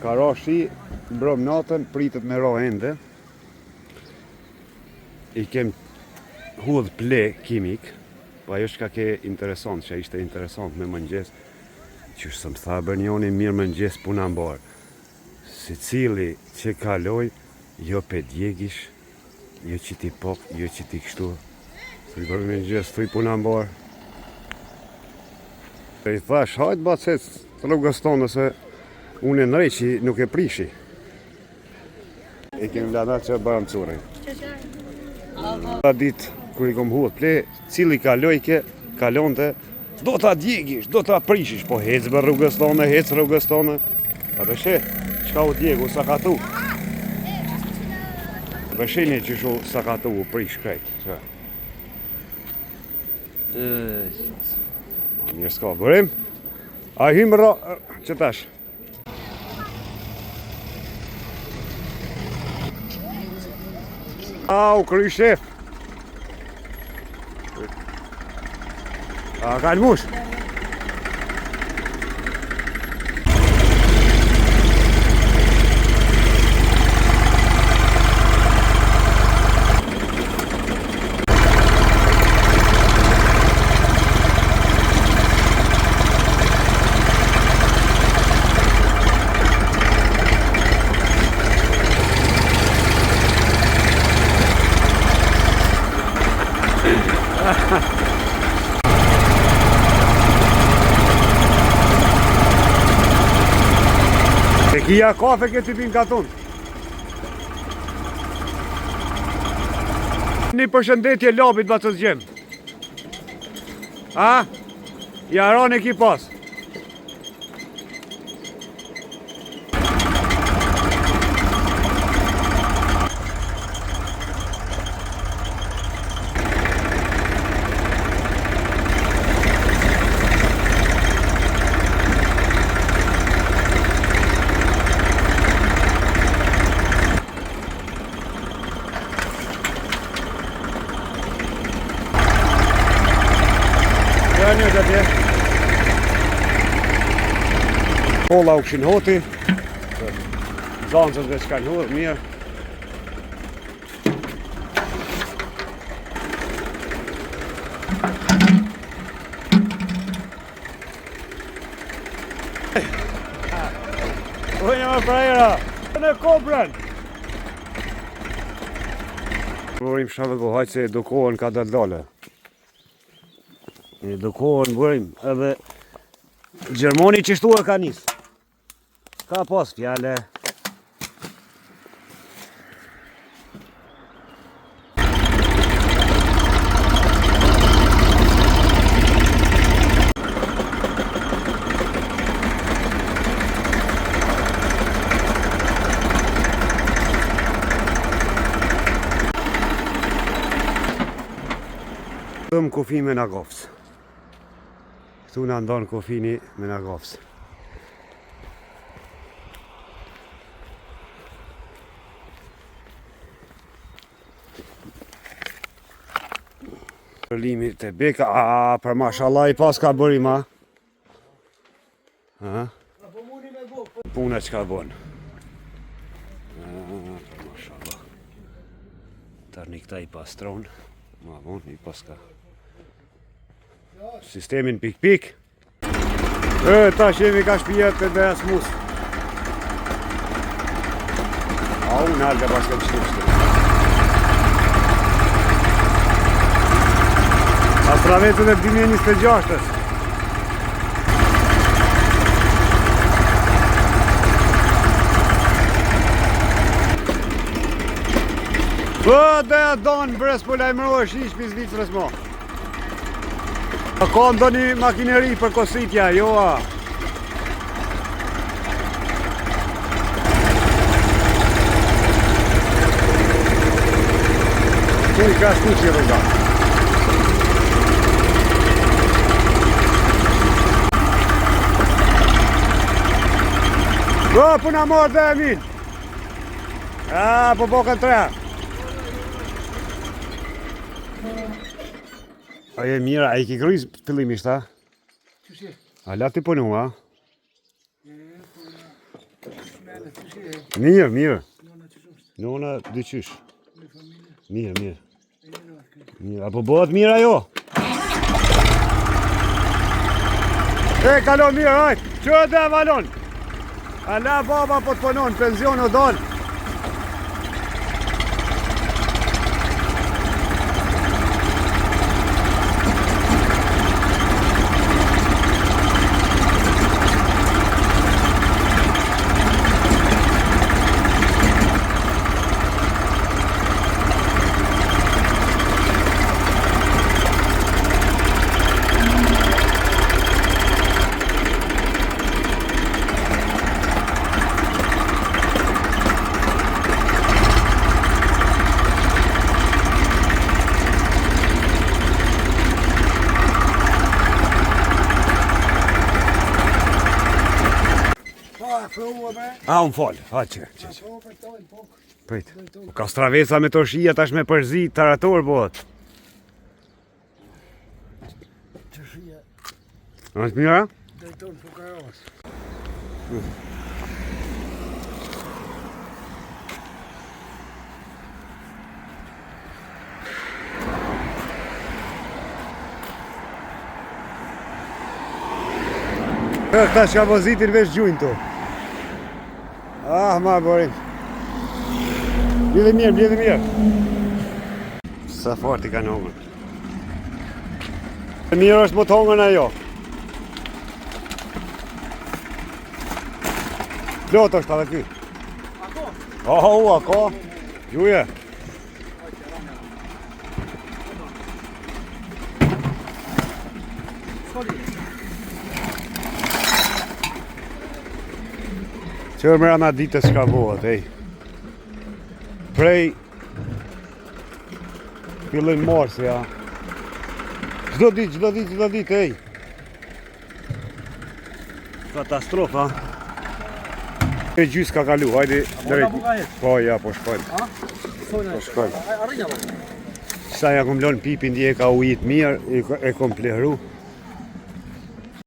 Ka ra shi, mbrëm natën, pritet me ra ende. I kem hudh ple kimik, po ajo shka ke interesant, që ishte interesant me mëngjes, që së më tha Bërnjoni mirë mëngjes puna mbarë. Si cili që kaloj, jo pe djegish, jo që ti pop, jo që ti kështu. Thuj bërë mëngjes, thuj puna mbarë. E i thash, hajtë bacet të rrugës tonë, se unë e nërej që nuk e prishi. E kemi lanat që bërëm curej. Ta ditë, kër i kom hudh ple, cili kalojke, kalonte, do ta djegish, do ta prishish, po hec bër rrugës tonë, hec rrugës tonë. A të she, qka u djegu, sa ka tu? Bëshini që shu sa ka tu, u prish krejt. Mirë s'ka bërim. A hymë ra... që tash? U kry shef. A ka lmush? E kia kafe këti pinë katon. Një përshëndetje labit bacës gjem. A? Ja ran e ki pas. Kolla u këshin hoti, zanëzët dhe që kanë hudhë, mirë. Ujnë më prajera, në kobrën. Bërim shabë go hajtë se edukohen ka daldale. Edukohen bërim, edhe Gjermoni qështu e ka njësë. Ka pas fjale. Dëm kofi me nagofës. Këtu në ndonë kofini me nagofës. Limit të beka, për mashallah i pas ka bërim, ha? Puna që ka bon. Për mashallah. Tërni këta i pastron, ma bon, i pas ka. Sistemin pik-pik. Ta shemi ka shpijet të dhe asmus. A unë alë dhe pas këtë shtipshtë. Astravetët e 2026-ës. Dhe donë bres po lajmërohesh ish për Zvicrës mo. Ka ndo një makineri për kositja, jo a. Tu i ka shku që rëga. Puna morë dhe e min. Po bokën tre. Aje mira, a i ki kryz fillimisht, ha? A la ti punu, ha? Mirë, mirë. Nona dyqysh. Mirë, mirë. Mirë, apo bëhet mirë ajo? E, kalon mirë, hajt. Që dhe valon? Ala baba po të punon, penzion o dollë. Unë falë, që. Prit, ka stravesa me të shia tash me përzi, tarator bëhet. Që shia, Është mira? drejton fukaros. Ta shka vozitin vesh gjujnë tu. Ma borin. Bledhe mirë, bledhe mirë. Sa fort I ka hongër. Mirë është më të hongën ajo. Plot është edhe ky. Ako? Gjuje. Qërë mëra ma ditës shka bëhet, ej. Prej fillim morsi, ja. Gjdo dit, ej. Katastrofa. E gjysë ka kalu, hajde drejt. Po, ja, po shkojnë. Po shkojnë. Sa ja kom lënë pipin, di e ka ujit mirë, e kom plehru.